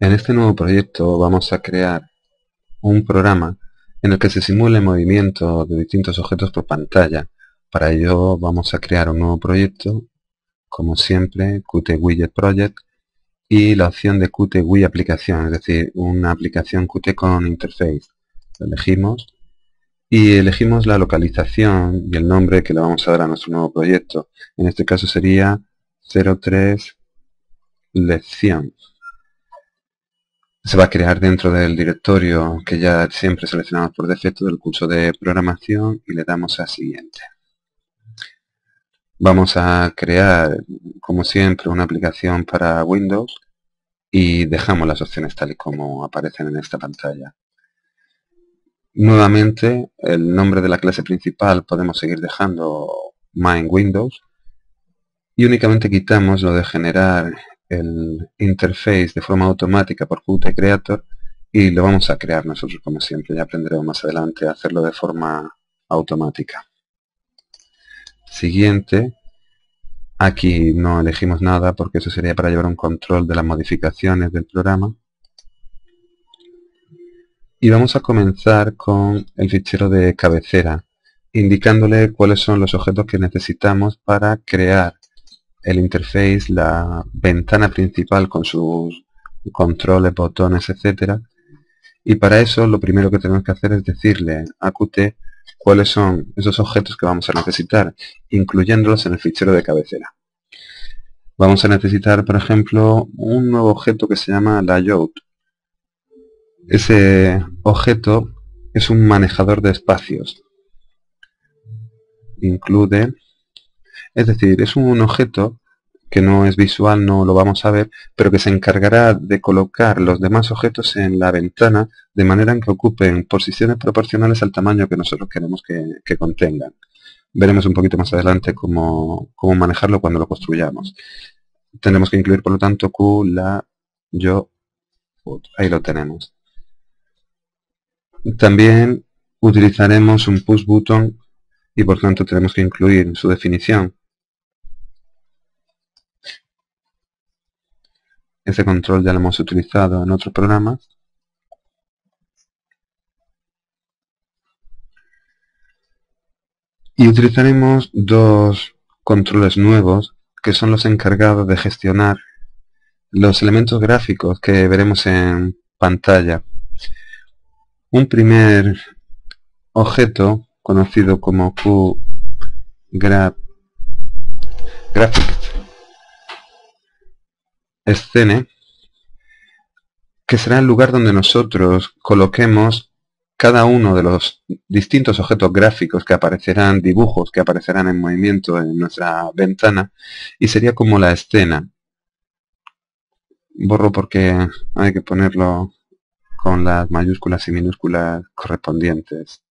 En este nuevo proyecto vamos a crear un programa en el que se simule el movimiento de distintos objetos por pantalla. Para ello vamos a crear un nuevo proyecto, como siempre, Qt Widget Project, y la opción de Qt Widget Aplicación, es decir, una aplicación Qt con interface. Lo elegimos y elegimos la localización y el nombre que le vamos a dar a nuestro nuevo proyecto. En este caso sería 03 lección. Se va a crear dentro del directorio que ya siempre seleccionamos por defecto del curso de programación y le damos a siguiente. Vamos a crear, como siempre, una aplicación para Windows y dejamos las opciones tal y como aparecen en esta pantalla. Nuevamente, el nombre de la clase principal podemos seguir dejando Main Windows y únicamente quitamos lo de generar el interface de forma automática por Qt Creator y lo vamos a crear nosotros como siempre. Ya aprenderemos más adelante a hacerlo de forma automática. Siguiente. Aquí no elegimos nada porque eso sería para llevar un control de las modificaciones del programa. Y vamos a comenzar con el fichero de cabecera, indicándole cuáles son los objetos que necesitamos para crear el interface, la ventana principal con sus controles, botones, etcétera. Y para eso lo primero que tenemos que hacer es decirle a Qt cuáles son esos objetos que vamos a necesitar, incluyéndolos en el fichero de cabecera. Vamos a necesitar, por ejemplo, un nuevo objeto que se llama layout. Ese objeto es un manejador de espacios. Include, es decir, es un objeto que no es visual, no lo vamos a ver, pero que se encargará de colocar los demás objetos en la ventana de manera en que ocupen posiciones proporcionales al tamaño que nosotros queremos que contengan. Veremos un poquito más adelante cómo manejarlo cuando lo construyamos. Tendremos que incluir, por lo tanto, Q, la, yo, ahí lo tenemos. También utilizaremos un push button y por tanto tenemos que incluir su definición. Ese control ya lo hemos utilizado en otros programas. Y utilizaremos dos controles nuevos que son los encargados de gestionar los elementos gráficos que veremos en pantalla. Un primer objeto conocido como QGraphic Scene, que será el lugar donde nosotros coloquemos cada uno de los distintos objetos gráficos que aparecerán, dibujos que aparecerán en movimiento en nuestra ventana, y sería como la escena. Borro porque hay que ponerlo con las mayúsculas y minúsculas correspondientes.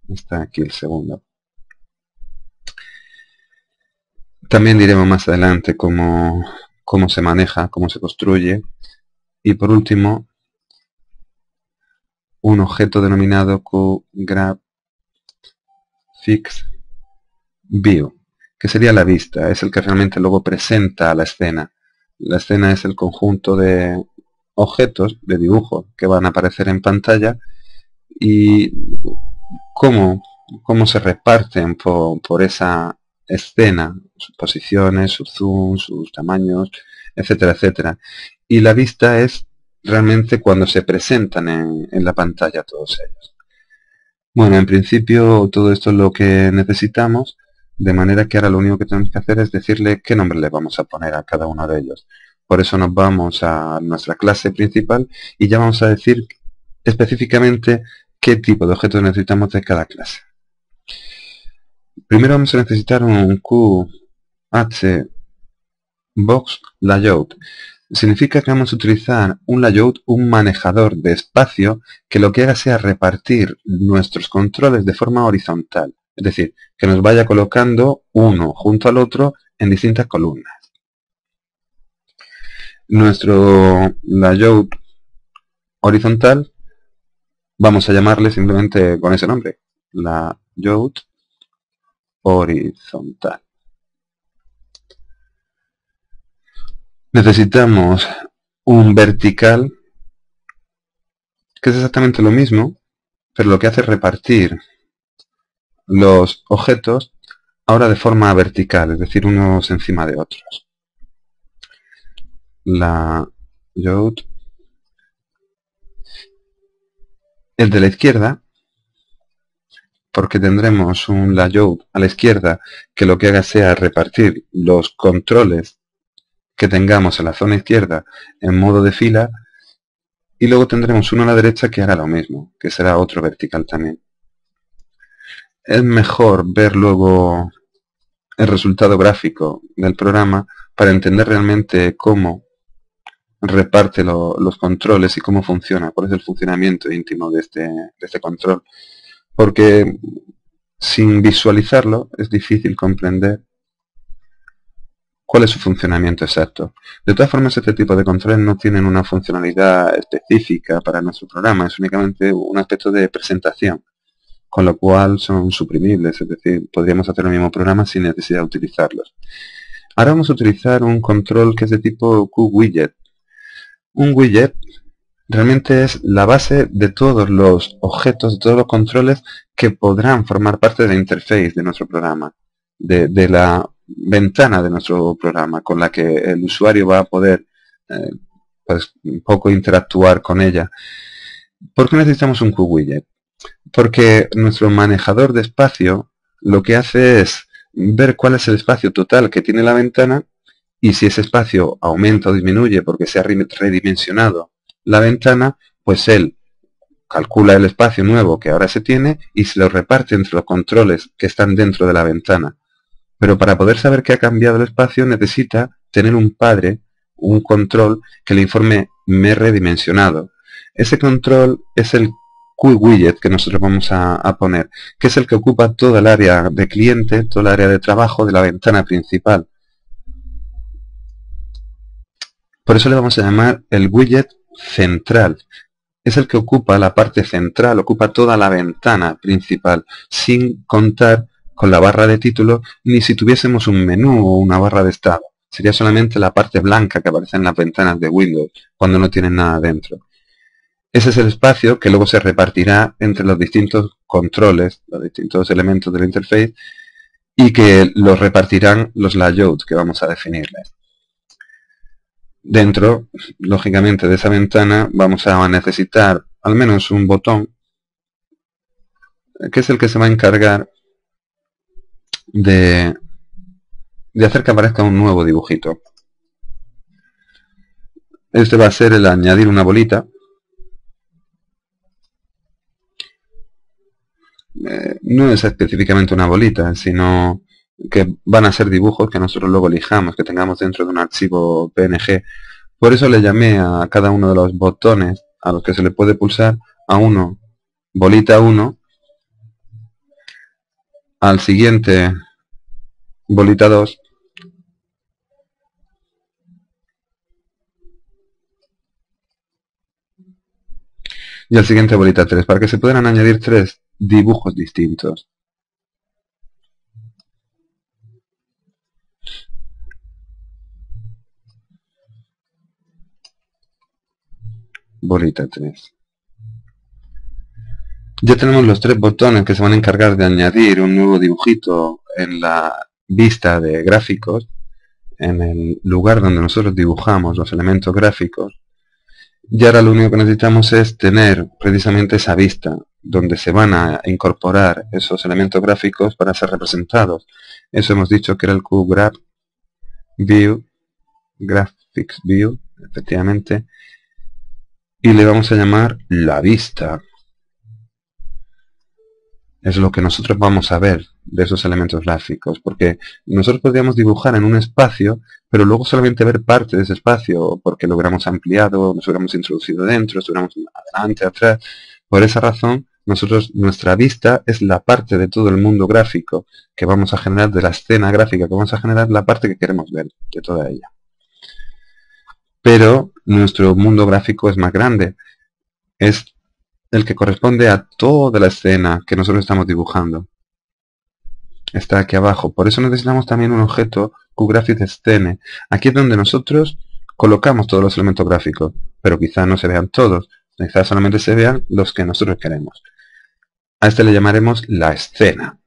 Está aquí el segundo. También diremos más adelante cómo se maneja, cómo se construye. Y por último, un objeto denominado QGraphicsView, que sería la vista, es el que realmente luego presenta la escena. La escena es el conjunto de objetos, de dibujos que van a aparecer en pantalla y cómo se reparten por esa escena, sus posiciones, sus zoom, sus tamaños, etcétera, etcétera. Y la vista es realmente cuando se presentan en la pantalla todos ellos. Bueno, en principio todo esto es lo que necesitamos, de manera que ahora lo único que tenemos que hacer es decirle qué nombre le vamos a poner a cada uno de ellos. Por eso nos vamos a nuestra clase principal y ya vamos a decir específicamente qué tipo de objetos necesitamos de cada clase. Primero vamos a necesitar un QHBox Layout. Significa que vamos a utilizar un layout, un manejador de espacio, que lo que haga sea repartir nuestros controles de forma horizontal. Es decir, que nos vaya colocando uno junto al otro en distintas columnas. Nuestro layout horizontal vamos a llamarle simplemente con ese nombre, layout horizontal. Necesitamos un vertical, que es exactamente lo mismo, pero lo que hace es repartir los objetos ahora de forma vertical, es decir, unos encima de otros. El de la izquierda, porque tendremos un layout a la izquierda que lo que haga sea repartir los controles que tengamos en la zona izquierda en modo de fila, y luego tendremos uno a la derecha que haga lo mismo, que será otro vertical también. Es mejor ver luego el resultado gráfico del programa para entender realmente cómo reparte los controles y cómo funciona, cuál es el funcionamiento íntimo de este control. Porque sin visualizarlo es difícil comprender cuál es su funcionamiento exacto. De todas formas, este tipo de controles no tienen una funcionalidad específica para nuestro programa, es únicamente un aspecto de presentación, con lo cual son suprimibles, es decir, podríamos hacer el mismo programa sin necesidad de utilizarlos. Ahora vamos a utilizar un control que es de tipo QWidget. Un widget realmente es la base de todos los objetos, de todos los controles que podrán formar parte de la interface de nuestro programa, de la ventana de nuestro programa, con la que el usuario va a poder pues, un poco interactuar con ella. ¿Por qué necesitamos un QWidget? Porque nuestro manejador de espacio lo que hace es ver cuál es el espacio total que tiene la ventana, y si ese espacio aumenta o disminuye porque se ha redimensionado la ventana, pues él calcula el espacio nuevo que ahora se tiene y se lo reparte entre los controles que están dentro de la ventana. Pero para poder saber que ha cambiado el espacio necesita tener un padre, un control que le informe me he redimensionado. Ese control es el QWidget que nosotros vamos a poner, que es el que ocupa toda el área de cliente, toda el área de trabajo de la ventana principal. Por eso le vamos a llamar el widget central. Es el que ocupa la parte central, ocupa toda la ventana principal, sin contar con la barra de título, ni si tuviésemos un menú o una barra de estado. Sería solamente la parte blanca que aparece en las ventanas de Windows, cuando no tienen nada dentro. Ese es el espacio que luego se repartirá entre los distintos controles, los distintos elementos de la interface, y que los repartirán los layouts que vamos a definirles. Dentro, lógicamente, de esa ventana vamos a necesitar al menos un botón, que es el que se va a encargar de hacer que aparezca un nuevo dibujito. Este va a ser el añadir una bolita. No es específicamente una bolita, sino que van a ser dibujos que nosotros luego elijamos, que tengamos dentro de un archivo PNG. Por eso le llamé a cada uno de los botones a los que se le puede pulsar, a uno bolita 1, al siguiente bolita 2, y al siguiente bolita 3, para que se puedan añadir 3 dibujos distintos. Bolita 3. Ya tenemos los 3 botones que se van a encargar de añadir un nuevo dibujito en la vista de gráficos, en el lugar donde nosotros dibujamos los elementos gráficos. Y ahora lo único que necesitamos es tener precisamente esa vista donde se van a incorporar esos elementos gráficos para ser representados. Eso hemos dicho que era el QGraph View, Graphics View, efectivamente, y le vamos a llamar la vista. Es lo que nosotros vamos a ver de esos elementos gráficos, porque nosotros podríamos dibujar en un espacio, pero luego solamente ver parte de ese espacio, porque lo hubiéramos ampliado, nos hubiéramos introducido dentro, estuviéramos adelante, atrás. Por esa razón, nuestra vista es la parte de todo el mundo gráfico que vamos a generar, de la escena gráfica que vamos a generar, la parte que queremos ver de toda ella. Pero nuestro mundo gráfico es más grande, es el que corresponde a toda la escena que nosotros estamos dibujando. Está aquí abajo. Por eso necesitamos también un objeto QGraphicsScene. Aquí es donde nosotros colocamos todos los elementos gráficos, pero quizá no se vean todos, quizá solamente se vean los que nosotros queremos. A este le llamaremos la escena.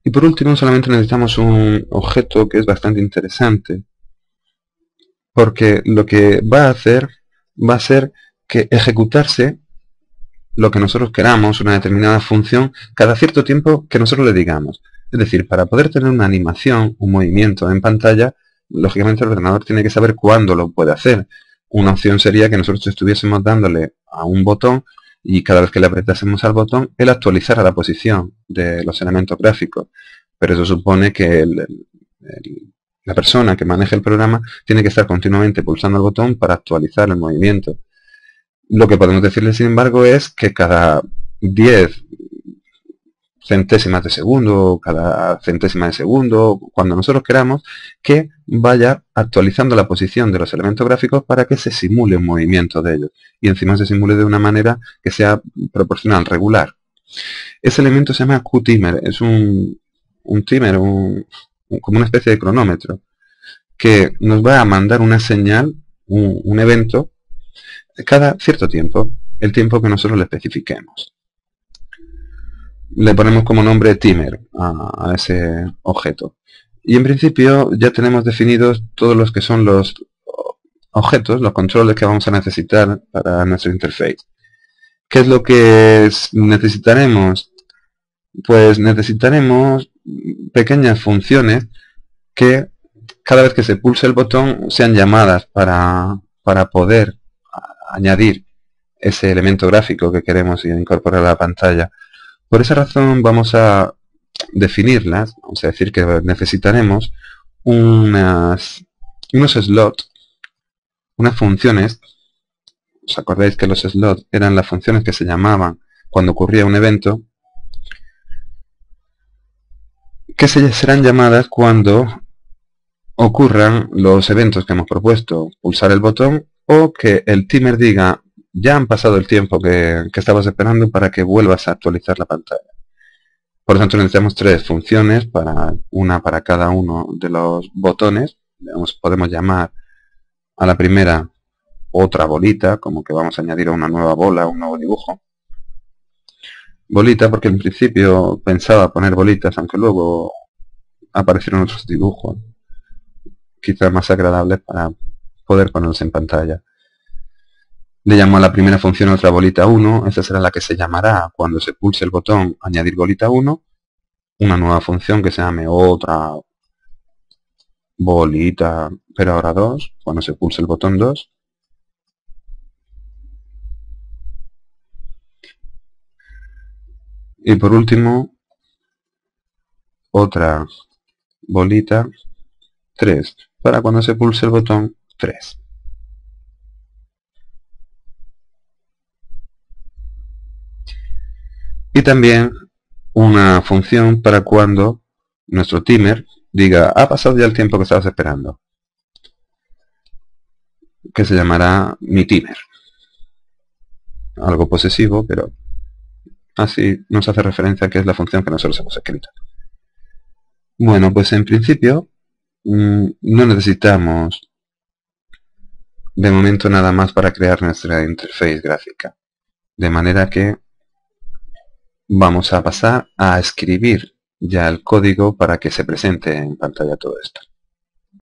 Y por último solamente necesitamos un objeto que es bastante interesante, porque lo que va a ser que ejecutarse lo que nosotros queramos, una determinada función, cada cierto tiempo que nosotros le digamos. Es decir, para poder tener una animación, un movimiento en pantalla, lógicamente el ordenador tiene que saber cuándo lo puede hacer. Una opción sería que nosotros estuviésemos dándole a un botón y cada vez que le apretásemos al botón, él actualizara la posición de los elementos gráficos. Pero eso supone que la persona que maneja el programa tiene que estar continuamente pulsando el botón para actualizar el movimiento. Lo que podemos decirle, sin embargo, es que cada 10 centésimas de segundo, cada centésima de segundo, cuando nosotros queramos, que vaya actualizando la posición de los elementos gráficos para que se simule un movimiento de ellos. Y encima se simule de una manera que sea proporcional, regular. Ese elemento se llama QTimer, es un timer, como una especie de cronómetro, que nos va a mandar una señal, un evento, cada cierto tiempo, el tiempo que nosotros le especifiquemos. Le ponemos como nombre timer a ese objeto. Y en principio ya tenemos definidos todos los que son los objetos, los controles que vamos a necesitar para nuestro interface. ¿Qué es lo que necesitaremos? Pues necesitaremos pequeñas funciones que cada vez que se pulse el botón sean llamadas para poder añadir ese elemento gráfico que queremos incorporar a la pantalla. Por esa razón vamos a definirlas, vamos a decir que necesitaremos unos slots, unas funciones. ¿Os acordáis que los slots eran las funciones que se llamaban cuando ocurría un evento? Que serán llamadas cuando ocurran los eventos que hemos propuesto, pulsar el botón o que el timer diga ya han pasado el tiempo que estabas esperando para que vuelvas a actualizar la pantalla. Por lo tanto necesitamos tres funciones, una para cada uno de los botones. Podemos llamar a la primera otra bolita, como que vamos a añadir una nueva bola, un nuevo dibujo. Bolita porque en principio pensaba poner bolitas, aunque luego aparecieron otros dibujos, quizás más agradables para poder ponerlos en pantalla. Le llamo a la primera función otra bolita 1, esa será la que se llamará cuando se pulse el botón añadir bolita 1, una nueva función que se llame otra bolita, pero ahora 2, cuando se pulse el botón 2. Y por último, otra bolita 3, para cuando se pulse el botón 3. Y también una función para cuando nuestro timer diga ha pasado ya el tiempo que estabas esperando, que se llamará mi timer. Algo posesivo, pero así nos hace referencia a que es la función que nosotros hemos escrito. Bueno, pues en principio no necesitamos de momento nada más para crear nuestra interfaz gráfica. De manera que vamos a pasar a escribir ya el código para que se presente en pantalla todo esto.